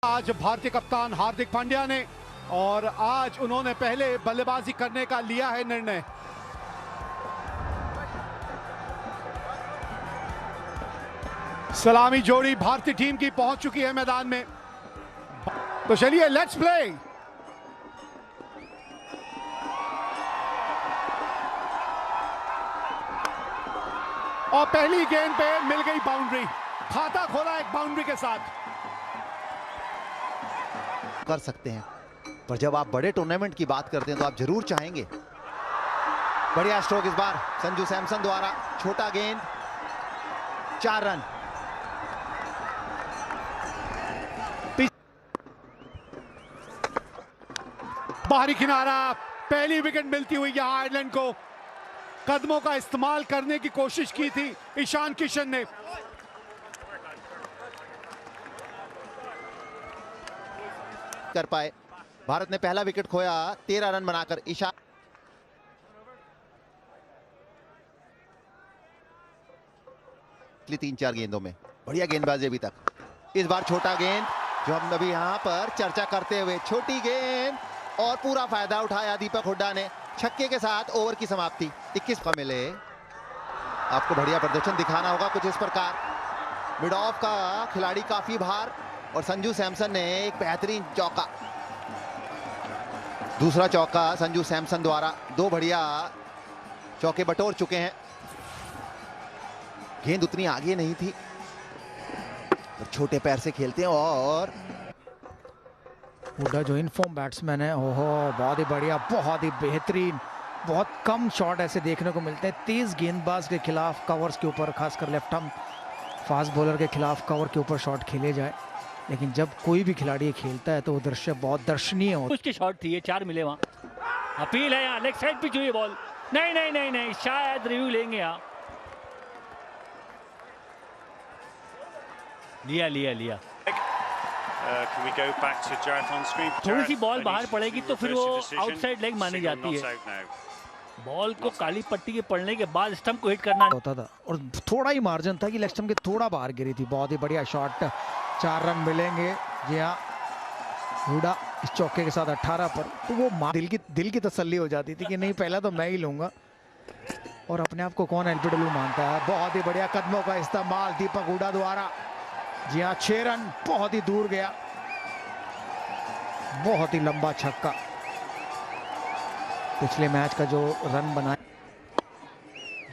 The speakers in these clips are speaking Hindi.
आज भारतीय कप्तान हार्दिक पांड्या ने, और आज उन्होंने पहले बल्लेबाजी करने का लिया है निर्णय। सलामी जोड़ी भारतीय टीम की पहुंच चुकी है मैदान में, तो चलिए लेट्स प्ले। और पहली गेंद पे मिल गई बाउंड्री, खाता खोला एक बाउंड्री के साथ। कर सकते हैं, पर जब आप बड़े टूर्नामेंट की बात करते हैं तो आप जरूर चाहेंगे। बढ़िया स्ट्रोक इस बार संजू सैमसन द्वारा, छोटा गेंद, 4 रन। बाहरी किनारा, पहली विकेट मिलती हुई यहां आयरलैंड को। कदमों का इस्तेमाल करने की कोशिश की थी ईशान किशन ने। कर पाए, भारत ने पहला विकेट खोया 13 रन बनाकर। ईशान 3-4 गेंदों में बढ़िया गेंदबाजी अभी तक। इस बार छोटा गेंद, जो हम अभी यहां पर चर्चा करते हुए, छोटी गेंद, और पूरा फायदा उठाया दीपक हुड्डा ने। छक्के के साथ ओवर की समाप्ति। 21 का मिले। आपको बढ़िया प्रदर्शन दिखाना होगा कुछ इस प्रकार। मिड ऑफ का खिलाड़ी काफी बाहर, और संजू सैमसन ने एक बेहतरीन चौका, दूसरा चौका संजू सैमसन द्वारा। 2 बढ़िया चौके बटोर चुके हैं। गेंद उतनी आगे नहीं थी, पर छोटे पैर से खेलते हैं। और हुड्डा जो इनफॉर्म बैट्समैन है, ओहो बहुत ही बढ़िया, बहुत ही बेहतरीन। बहुत कम शॉट ऐसे देखने को मिलते हैं तेज गेंदबाज के खिलाफ कवर्स के ऊपर, खासकर लेफ्ट आर्म फास्ट बॉलर के खिलाफ कवर के ऊपर शॉट खेले जाए। लेकिन जब कोई भी खिलाड़ी खेलता है तो वो दृश्य बहुत दर्शनीय होता है। उसके शॉट थी, ये 4 मिले वहां। अपील है यहाँ, लेग साइड पिच हुई बॉल। नहीं नहीं नहीं नहीं, शायद रिव्यू लेंगे यहाँ। लिया लिया लिया। थोड़ी सी बॉल बाहर पड़ेगी तो फिर वो आउटसाइड लेग मानी जाती है। बॉल को काली पट्टी के पड़ने के बाद स्टंप को हिट करना होता था, और थोड़ा ही मार्जिन था कि लेग स्टंप के थोड़ा बाहर गिरी थी। बहुत ही बढ़िया शॉट, 4 रन मिलेंगे। जी हाँ, हुड्डा इस चौके के साथ 18 पर, तो वो दिल की तसल्ली हो जाती थी कि नहीं, पहला तो मैं ही लूंगा। और अपने आप को कौन एलबीडब्ल्यू मानता है। बहुत ही बढ़िया कदमों का इस्तेमाल दीपक हुड्डा द्वारा। जी हाँ, 6 रन, बहुत ही दूर गया, बहुत ही लंबा छक्का। पिछले मैच का जो रन बनाया,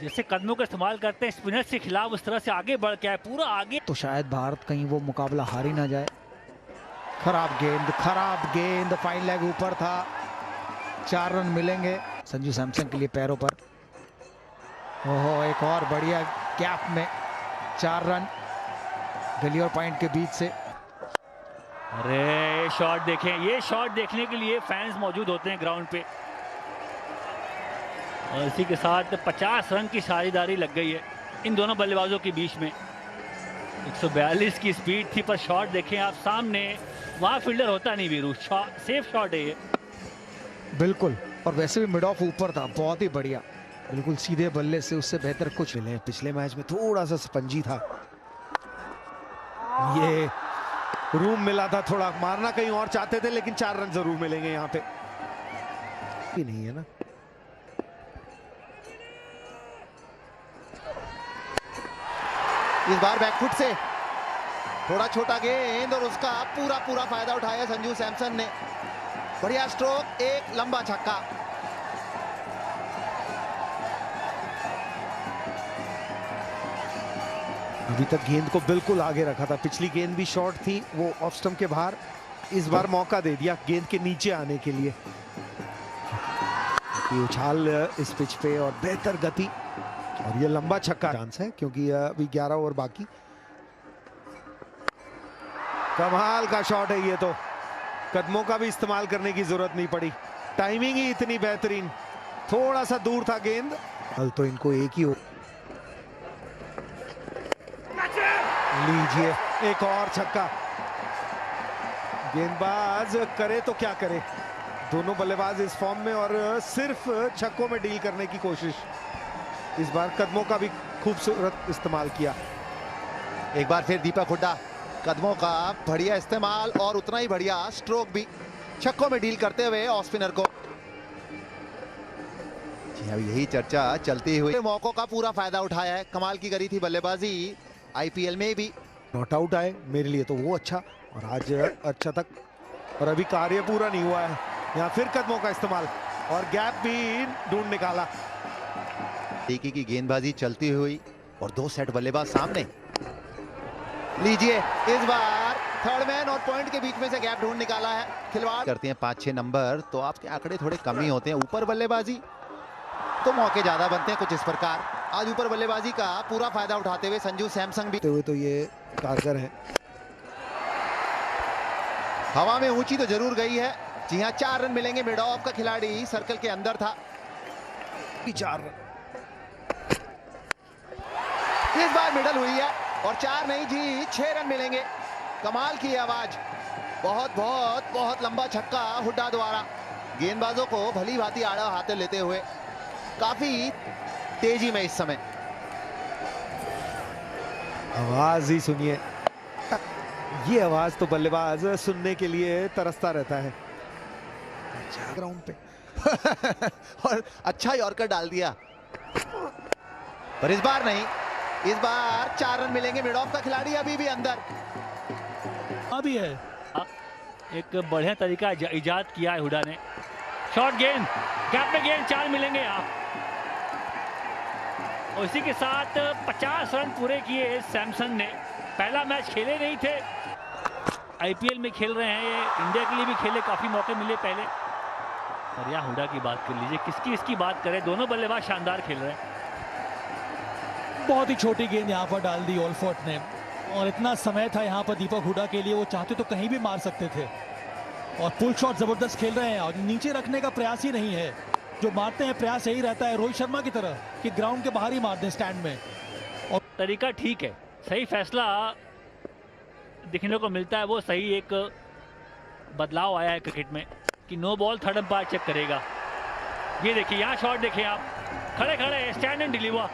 जैसे कदमों का इस्तेमाल करते हैं स्पिनर के खिलाफ, उस तरह से आगे बढ़ के आए, पूरा आगे। तो शायद भारत कहीं वो मुकाबला हार ही ना जाए। खराब गेंद, फाइन लेग ऊपर था। 4 रन मिलेंगे संजू सैमसन के लिए पैरों पर। ओहो, एक और बढ़िया गैप में 4 रन गली और पॉइंट के बीच से। अरे शॉट देखें, ये शॉट देखने के लिए फैंस मौजूद होते हैं ग्राउंड पे। और इसी के साथ 50 रन की साझेदारी लग गई है इन दोनों बल्लेबाजों के बीच में। 142 की स्पीड थी, पर शॉट देखें आप सामने, वहां फील्डर होता नहीं वीरू। सेफ शॉट है ये, बिल्कुल। और वैसे भी मिड ऑफ ऊपर था, बहुत ही बढ़िया, बिल्कुल सीधे बल्ले से उससे बेहतर कुछ मिले। पिछले मैच में थोड़ा सा स्पंजी था, ये रूम मिला था, थोड़ा मारना कहीं और चाहते थे, लेकिन 4 रन जरूर मिलेंगे यहाँ पे। भी नहीं है ना। इस बार बैकफुट से थोड़ा छोटा गेंद, और उसका पूरा फायदा उठाया संजू सैमसन ने। बढ़िया स्ट्रोक, एक लंबा छक्का। अभी तक गेंद को बिल्कुल आगे रखा था। पिछली गेंद भी शॉर्ट थी, वो ऑफ स्टंप के बाहर। इस बार मौका दे दिया गेंद के नीचे आने के लिए। उछाल इस पिच पे और बेहतर गति, और ये लंबा छक्का चांस है क्योंकि अभी 11 ओवर बाकी। कमाल का शॉट है ये, तो कदमों का भी इस्तेमाल करने की जरूरत नहीं पड़ी, टाइमिंग ही इतनी बेहतरीन। थोड़ा सा दूर था गेंद, कल तो इनको एक ही हो। लीजिए एक और छक्का। गेंदबाज करे तो क्या करे, दोनों बल्लेबाज इस फॉर्म में, और सिर्फ छक्कों में डील करने की कोशिश। इस बार कदमों का भी खूबसूरत इस्तेमाल किया। एक बार फिर दीपक हुड्डा कदमों का बढ़िया इस्तेमाल और उतना ही बढ़िया स्ट्रोक भी छक्कों में डील करते हुए ऑफ स्पिनर को। जी अब यही चर्चा चलती हुई मौकों का पूरा फायदा उठाया है, कमाल की करी थी बल्लेबाजी आईपीएल में भी। नॉट आउट आए मेरे लिए तो वो अच्छा, और आज अच्छा तक, और अभी कार्य पूरा नहीं हुआ है। यहाँ फिर कदमों का इस्तेमाल और गैप भी ढूंढ निकाला। टीकी की गेंदबाजी चलती हुई और 2 सेट बल्लेबाज सामने। लीजिए इस बार थर्ड मैन और पॉइंट के बीच में से गैप ढूंढ निकाला है। खिलवाड़ करते हैं 5-6 नंबर तो आपके आंकड़े थोड़े कम ही होते हैं। ऊपर बल्लेबाजी तो मौके ज्यादा बनते हैं कुछ इस प्रकार। आज ऊपर बल्लेबाजी का पूरा फायदा उठाते हुए संजू सैमसन भी हुए तो ये कारगर है। हवा में ऊंची तो जरूर गई है। जी हाँ 4 रन मिलेंगे। मिड ऑफ का खिलाड़ी सर्कल के अंदर था। 4 रन इस बार मिडल हुई है और 4 नहीं जी 6 रन मिलेंगे। कमाल की आवाज, बहुत लंबा छक्का हुड्डा द्वारा। गेंदबाजों को भली भांति आड़ा हाथे लेते हुए काफी तेजी में इस समय। आवाज ही सुनिए, ये आवाज तो बल्लेबाज सुनने के लिए तरसता रहता है। ग्राउंड पे और अच्छा यॉर्कर डाल दिया, पर इस बार नहीं। इस बार 4 रन मिलेंगे। मिड ऑफ का खिलाड़ी अभी भी अंदर अभी है। एक बढ़िया तरीका इजाद किया है हुडा ने। शॉर्ट गेंद, गैप में गेंद, 4 मिलेंगे आप। और इसी के साथ 50 रन पूरे किए सैमसन ने। पहला मैच खेले नहीं थे, आईपीएल में खेल रहे हैं ये। इंडिया के लिए भी खेले, काफी मौके मिले पहले। और यहाँ हुडा की बात कर लीजिए, किसकी इसकी बात करें, दोनों बल्लेबाज शानदार खेल रहे हैं। बहुत ही छोटी गेंद यहाँ पर डाल दी ओलफोर्ट ने, और इतना समय था यहाँ पर दीपक हुडा के लिए, वो चाहते तो कहीं भी मार सकते थे। और पुल शॉट जबरदस्त खेल रहे हैं और नीचे रखने का प्रयास ही नहीं है। जो मारते हैं प्रयास यही रहता है रोहित शर्मा की तरह कि ग्राउंड के बाहर ही मार दें स्टैंड में। और तरीका ठीक है, सही फैसला दिखने को मिलता है। वो सही एक बदलाव आया है क्रिकेट में कि no ball third umpire check करेगा। ये देखिए यहाँ शॉट देखिए आप, खड़े खड़े स्टैंड एंड डिलीवर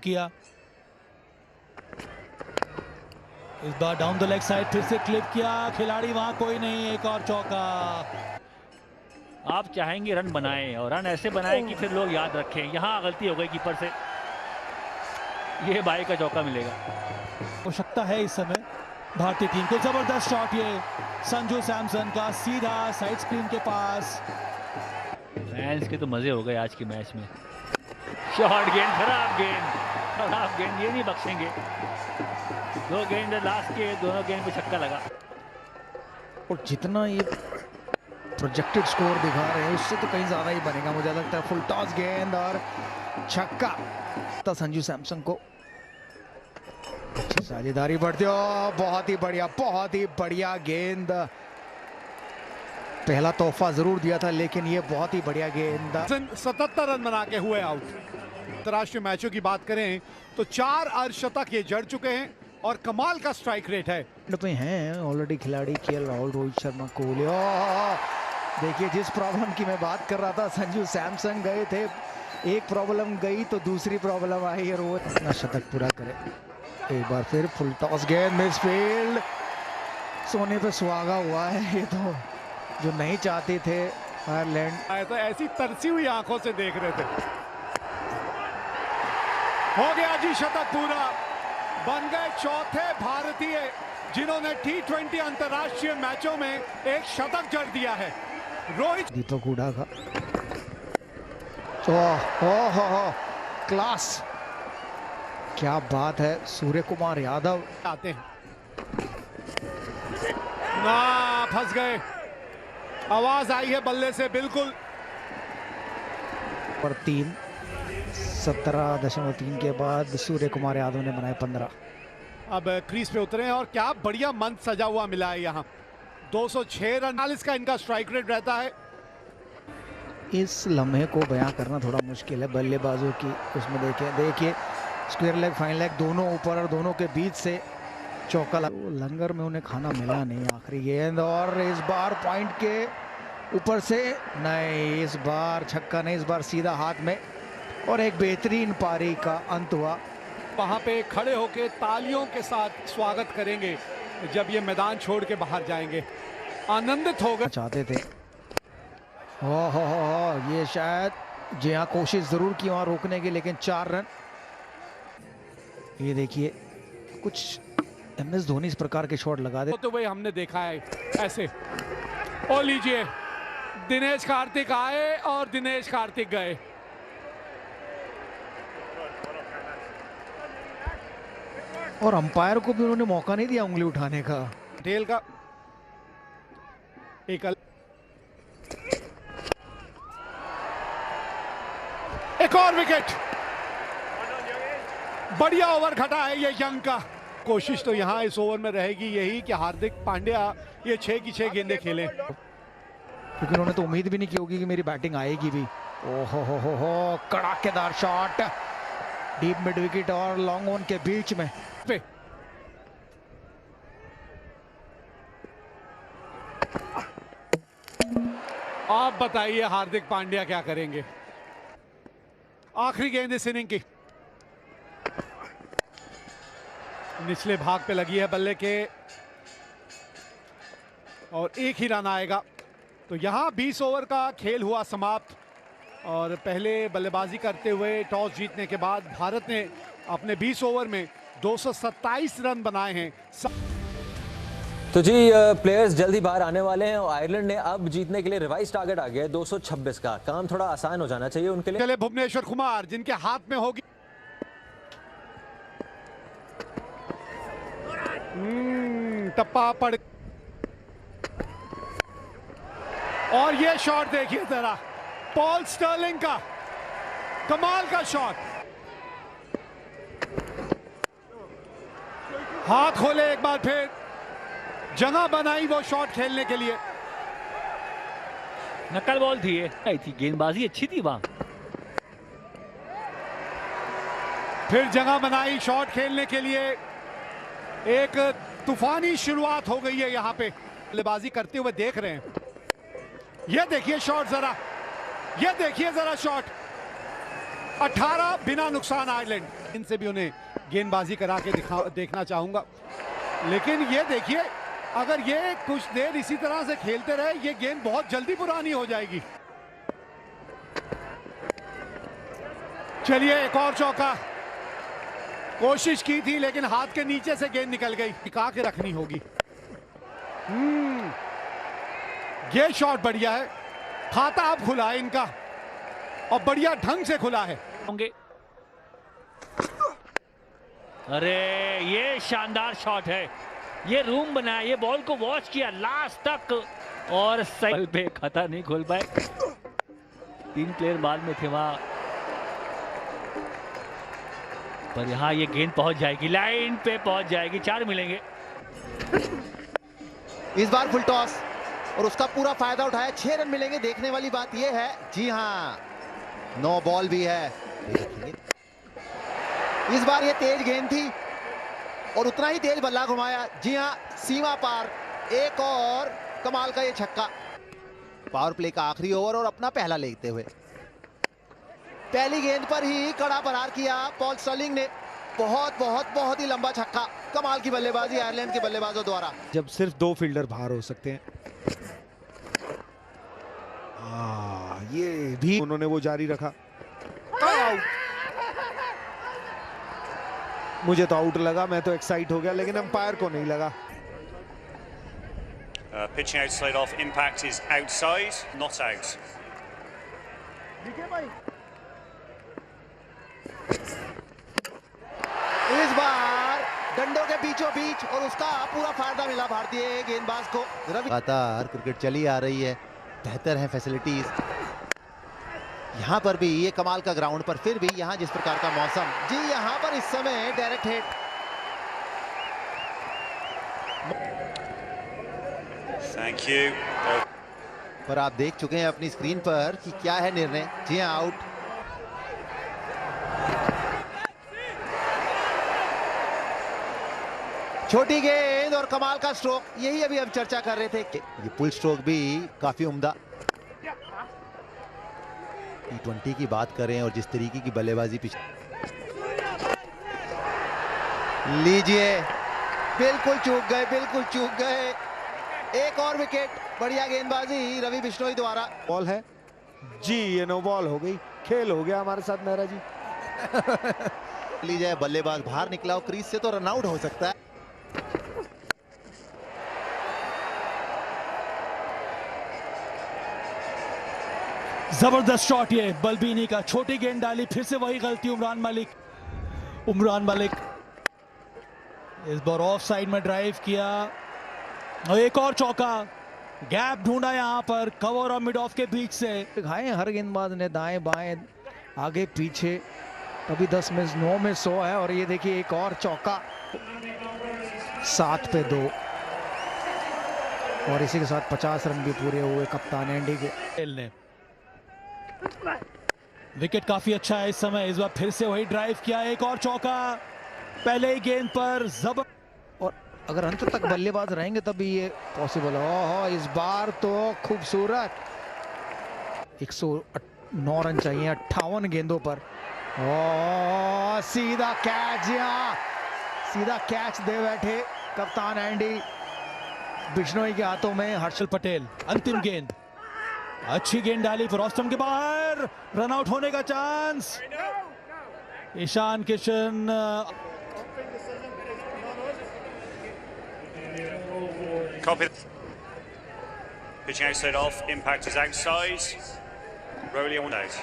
किया। इस बार डाउन द लेग साइड फिर से क्लिप किया, खिलाड़ी वहां कोई नहीं, एक और चौका। आप चाहेंगे रन बनाएं और रन ऐसे बनाएं कि फिर लोग याद रखें। यहाँ गलती हो गई कीपर से, ये बाई का चौका मिलेगा। आवश्यकता है इस समय भारतीय टीम को। जबरदस्त शॉट ये संजू सैमसन का, सीधा साइड स्क्रीन के पास। फैंस के तो मजे हो गए आज के मैच में। शॉर्ट गेंद, खराब गेंद, ये नहीं बख्शेंगे। 2 गेंद लास्ट के, दोनों गेंद पे छक्का लगा। और जितना ये प्रोजेक्टेड स्कोर दिखा रहे हैं उससे तो कहीं ज्यादा ही बनेगा मुझे लगता है। फुल टॉस गेंद और छक्का तो संजू सैमसन को। अच्छी साझेदारी बढ़ती हो, बहुत ही बढ़िया गेंद। पहला तोहफा जरूर दिया था लेकिन ये बहुत ही बढ़िया गेंद। 77 रन बना के हुए आउट। अंतर्राष्ट्रीय मैचों की बात करें तो 4 अर्धशतक ये जड़ चुके हैं और कमाल का स्ट्राइक रेट है। पे हैं ऑलरेडी खिलाड़ी केएल राहुल, रोहित शर्मा, कोहली। देखिए जिस प्रॉब्लम की मैं बात कर रहा था, संजू सैमसन गए थे, एक प्रॉब्लम गई तो दूसरी प्रॉब्लम आई और वो अपना शतक पूरा करे। एक बार फिर फुल टॉस गेंद, मिसफील्ड, सोने पे सुहागा हुआ है। ये तो जो नहीं चाहते थे आयरलैंड, तो ऐसी तरसी हुई आंखों से देख रहे थे। हो गया जी शतक पूरा, बन गए चौथे भारतीय जिन्होंने T20 अंतर्राष्ट्रीय मैचों में एक शतक जड़ दिया है। रोहित दीपक हुडा का हो क्लास, क्या बात है। सूर्य कुमार यादव आते हैं ना, फंस गए। आवाज आई है बल्ले से बिल्कुल। पर 17.3 के बाद सूर्य कुमार यादव ने बनाए 15। अब क्रीज पे उतरे हैं और क्या बढ़िया मंच सजा हुआ मिला है यहाँ। 206 रन, 40 का इनका स्ट्राइक रेट रहता है। इस लम्हे को बयां करना थोड़ा मुश्किल है बल्लेबाजों की। उसमें देखिए स्क्वायर लेग, फाइन लेग दोनों ऊपर और दोनों के बीच से चौका लंगर में उन्हें खाना मिला नहीं। आखिरी गेंद और इस बार पॉइंट के ऊपर से नहीं, इस बार छक्का नहीं, इस बार सीधा हाथ में और एक बेहतरीन पारी का अंत हुआ। वहां पे खड़े होके तालियों के साथ स्वागत करेंगे जब ये मैदान छोड़ के बाहर जाएंगे। आनंदित हो गए चाहते थे। हो ये शायद जी हाँ कोशिश जरूर की वहां रोकने की, लेकिन 4 रन। ये देखिए कुछ MS धोनी इस प्रकार के शॉट लगा दे तो भाई हमने देखा है ऐसे। और लीजिए दिनेश कार्तिक आए और दिनेश कार्तिक गए। और अंपायर को भी उन्होंने मौका नहीं दिया उंगली उठाने का। पटेल का एक और विकेट। बढ़िया ओवर घटा है ये यंग का। कोशिश तो यहां इस ओवर में रहेगी यही कि हार्दिक पांड्या ये 6 की 6 गेंदें खेलें, क्योंकि उन्होंने तो उम्मीद भी नहीं की होगी कि मेरी बैटिंग आएगी भी। ओहो हो कड़ाकेदार शॉट, डीप मिड विकेट और लॉन्ग ऑन के बीच में। आप बताइए हार्दिक पांड्या क्या करेंगे। आखिरी गेंद इस इनिंग की, निचले भाग पे लगी है बल्ले के और एक ही रन आएगा। तो यहां 20 ओवर का खेल हुआ समाप्त और पहले बल्लेबाजी करते हुए टॉस जीतने के बाद भारत ने अपने 20 ओवर में 227 रन बनाए हैं। तो जी प्लेयर्स जल्द ही बाहर आने वाले हैं और आयरलैंड ने अब जीतने के लिए रिवाइज टारगेट आ गया है 226 का। काम थोड़ा आसान हो जाना चाहिए उनके लिए। चले भुवनेश्वर कुमार जिनके हाथ में होगी टप्पा पड़ और ये शॉट देखिए जरा, पॉल स्टर्लिंग का कमाल का शॉट। हाथ खोले एक बार फिर, जगह बनाई वो शॉट खेलने के लिए। नकल बॉल थी ये, आई थी, गेंदबाजी अच्छी थी वहां। फिर जगह बनाई शॉट खेलने के लिए। एक तूफानी शुरुआत हो गई है यहां पे, बल्लेबाजी करते हुए देख रहे हैं। ये देखिए शॉट जरा, ये देखिए जरा शॉट। 18 बिना नुकसान आयरलैंड। इनसे भी उन्हें गेंदबाजी करा के देखना चाहूंगा, लेकिन ये देखिए अगर ये कुछ देर इसी तरह से खेलते रहे ये गेंद बहुत जल्दी पुरानी हो जाएगी। चलिए एक और चौका, कोशिश की थी लेकिन हाथ के नीचे से गेंद निकल गई, टिका के रखनी होगी। ये शॉट बढ़िया है, खाता अब खुला है इनका और बढ़िया ढंग से खुला है। होंगे। अरे ये शानदार शॉट है, ये रूम बनाया, ये बॉल को वॉच किया लास्ट तक और सही पे खाता नहीं खोल पाए। 3 प्लेयर बाद में थे वहां, पर यहां ये गेंद पहुंच जाएगी, लाइन पे पहुंच जाएगी। 4 मिलेंगे इस बार फुल टॉस और उसका पूरा फायदा उठाया। 6 रन मिलेंगे। देखने वाली बात यह है, जी हां 9 बॉल भी है। इस बार ये तेज गेंद थी और उतना ही तेज बल्ला घुमाया। जी हां सीमा पार, एक और कमाल का ये छक्का। पावर प्ले का आखिरी ओवर और अपना पहला लेते हुए पहली गेंद पर ही कड़ा प्रहार किया पॉल स्टर्लिंग ने। बहुत ही लंबा छक्का। कमाल की बल्लेबाजी आयरलैंड के बल्लेबाजों द्वारा। जब सिर्फ 2 फील्डर बाहर हो सकते हैं। ये भी उन्होंने वो जारी रखा। आउट। मुझे तो आउट लगा, मैं तो एक्साइट हो गया, लेकिन अंपायर को नहीं लगा। Pitching outside off, impact is outside, not out. इस बार डंडों के बीचों बीच और उसका पूरा फायदा मिला भारतीय गेंदबाज को। लगातार क्रिकेट चली आ रही है, बेहतर है फैसिलिटीज। यहाँ पर भी ये कमाल का ग्राउंड पर फिर भी यहाँ जिस प्रकार का मौसम, जी यहाँ पर इस समय डायरेक्ट हिट। Thank you. पर आप देख चुके हैं अपनी स्क्रीन पर कि क्या है निर्णय। जी हाँ आउट। छोटी गेंद और कमाल का स्ट्रोक, यही अभी हम चर्चा कर रहे थे कि ये पुल स्ट्रोक भी काफी उम्दा। T20 की बात करें और जिस तरीके की बल्लेबाजी लीजिए बिल्कुल चूक गए, बिल्कुल चूक गए। एक और विकेट, बढ़िया गेंदबाजी रवि बिश्नोई द्वारा। बॉल है जी, ये नो बॉल हो गई, खेल हो गया हमारे साथ नेहरा जी। लीजिए, बल्लेबाज बाहर निकला हो क्रीज से तो रन आउट हो सकता है। जबरदस्त शॉट, ये बलबीनी का, छोटी गेंद डाली, फिर से वही गलती उमरान मलिक इस बार ऑफ साइड में ड्राइव किया और एक और चौका। गैप ढूंढा यहां पर कवर और मिड ऑफ के बीच से। दिखाए हर गेंदबाज ने, दाएं बाएं आगे पीछे, अभी 10 में 9 में 100 है। और ये देखिए एक और चौका, 7 पे 2 और इसी के साथ 50 रन भी पूरे हुए कप्तान एंडी के। ने विकेट काफी अच्छा है इस समय, इस बार फिर से वही ड्राइव किया, एक और चौका पहले ही गेंद पर जबर। और अगर अंत तक बल्लेबाज रहेंगे तभी ये पॉसिबल है। ओहो, इस बार तो खूबसूरत 109 रन चाहिए 58 गेंदों पर। ओ सीधा कैच, यहाँ सीधा कैच दे बैठे कप्तान एंडी बिश्नोई के हाथों में। हर्षल पटेल, अंतिम गेंद, अच्छी गेंद डाली, फिर ऑस्टम के बाहर, रन आउट होने का chance. Ishan Kishan Copy. Pitching outside off, impact is outside. Rowley on out.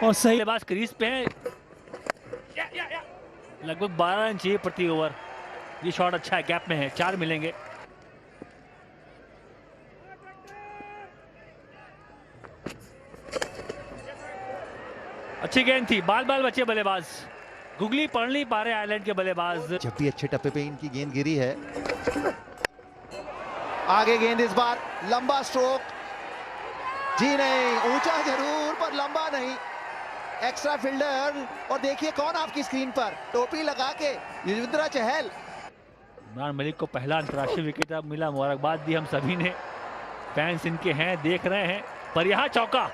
और सही बल्लेबाज क्रीज पे है, लगभग 12 रन चाहिए प्रति ओवर। ये शॉट अच्छा है, गैप में है, 4 मिलेंगे। अच्छी गेंद थी, बाल बाल बचे बल्लेबाज, गुगली पढ़ नहीं पा रहे आयरलैंड के बल्लेबाज। जब भी अच्छे टप्पे पे इनकी गेंद गिरी है। आगे गेंद, इस बार लंबा स्ट्रोक, जी नहीं, ऊंचा जरूर पर लंबा नहीं। एक्स्ट्रा फील्डर, और देखिए कौन आपकी स्क्रीन पर, टोपी लगा के, युजवेंद्र चहल। उमरान मलिक को पहला अंतर्राष्ट्रीय विकेट अब मिला, मुबारकबाद दी हम सभी ने, फैंस इनके हैं, देख रहे हैं। पर यहाँ चौका,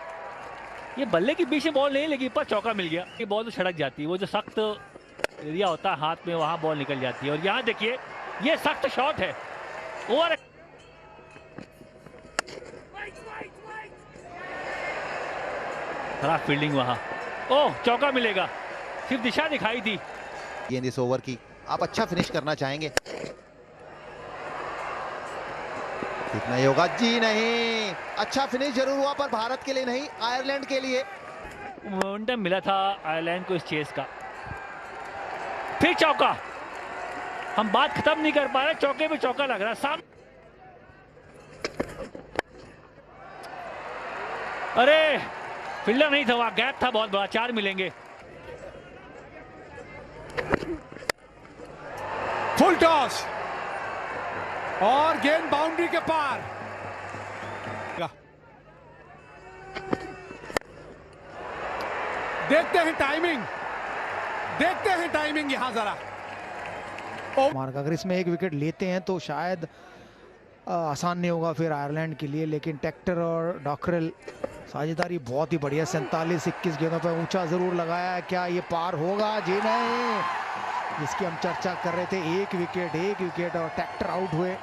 ये बल्ले के बीच में बॉल नहीं लगी पर चौका मिल गया। ये बॉल तो सड़क जाती है, वो जो सख्त एरिया होता है हाथ में, वहां बॉल निकल जाती है। और यहाँ देखिए ये सख्त शॉट है, ओवर खराब फील्डिंग वहां। ओह, चौका मिलेगा, सिर्फ दिशा दिखाई थी। गेंद इस ओवर की, आप अच्छा फिनिश करना चाहेंगे, कितना ही होगा, जी नहीं। अच्छा फिनिश जरूर हुआ पर भारत के लिए नहीं, आयरलैंड के लिए। मोमेंटम मिला था आयरलैंड को इस चेस का। फिर चौका, हम बात खत्म नहीं कर पा रहे, चौके पे चौका लग रहा है। अरे फील्डर नहीं था, वहां गैप था बहुत बड़ा, 4 मिलेंगे। फुल टॉस और गेंद बाउंड्री के पार। देखते हैं टाइमिंग यहां जरा। मार्क, अगर इसमें एक विकेट लेते हैं तो शायद आसान नहीं होगा फिर आयरलैंड के लिए। लेकिन टेक्टर और डॉकरेल साझेदारी बहुत ही बढ़िया, 47-21 गेंदों पर ऊंचा जरूर लगाया। क्या ये पार होगा? जी नहीं, जिसकी हम चर्चा कर रहे थे, एक विकेट और टेक्टर आउट हुए।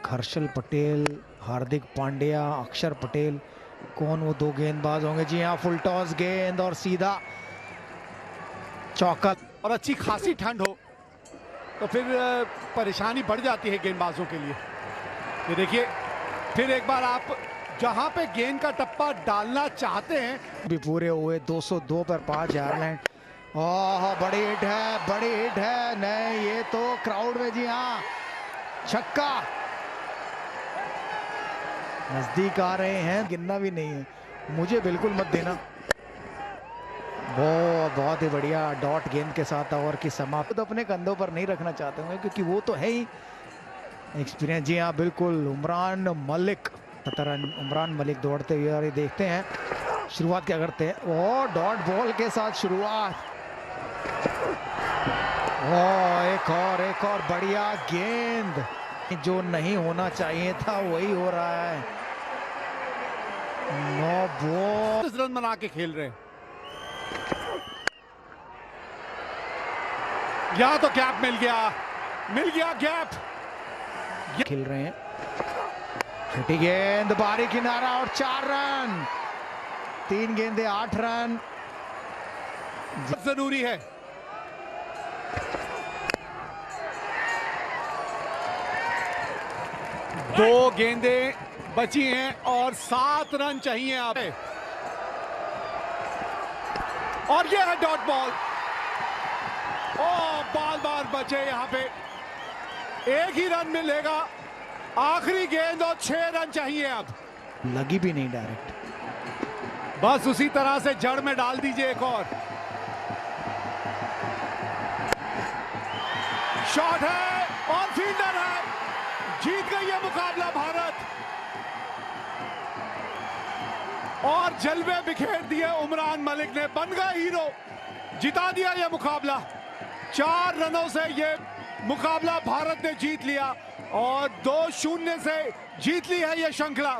हर्षल पटेल, हार्दिक पांड्या, अक्षर पटेल, कौन वो 2 गेंदबाज होंगे? जी हाँ, फुल टॉस गेंद और सीधा चौका। और अच्छी खासी ठंड हो तो फिर परेशानी बढ़ जाती है गेंदबाजों के लिए। ये देखिए, फिर एक बार आप जहां पे गेंद का टप्पा डालना चाहते हैं भी पूरे हुए। 202 पर 5 आयरलैंड। ओह, बड़ी हिट है। नहीं, ये तो क्राउड में, जी हाँ, छक्का। नजदीक आ रहे हैं, गिनना भी नहीं है, मुझे बिल्कुल मत देना। बहुत ही बढ़िया डॉट गेंद के साथ ओवर की समाप्ति। तो अपने कंधों पर नहीं रखना चाहते होंगे क्योंकि वो तो है ही एक्सपीरियंस। जी हाँ, बिल्कुल। उमरान मलिक दौड़ते हुए, और ये देखते हैं शुरुआत क्या करते हैं। ओ, डॉट बॉल के साथ शुरुआत। ओ, एक और बढ़िया गेंद, जो नहीं होना चाहिए था वही हो रहा है। नो बॉल, रन बना के खेल रहे हैं। यहाँ तो गैप मिल गया गैप। खेल रहे हैं, छोटी गेंद, बारी किनारा और 4 रन। 3 गेंदे 8 रन। जरूरी है। दो गेंदें बची हैं और 7 रन चाहिए आप। और ये है डॉट बॉल। बार बचे यहां पे, एक ही रन मिलेगा। आखिरी गेंद और 6 रन चाहिए अब। लगी भी नहीं डायरेक्ट, बस उसी तरह से जड़ में डाल दीजिए एक और। शॉट है और फील्डर है। जीत गई है मुकाबला भारत और जलवे बिखेर दिए उमरान मलिक ने। बन गए हीरो, जिता दिया यह मुकाबला। 4 रनों से यह मुकाबला भारत ने जीत लिया और 2-0 से जीत ली है यह श्रृंखला।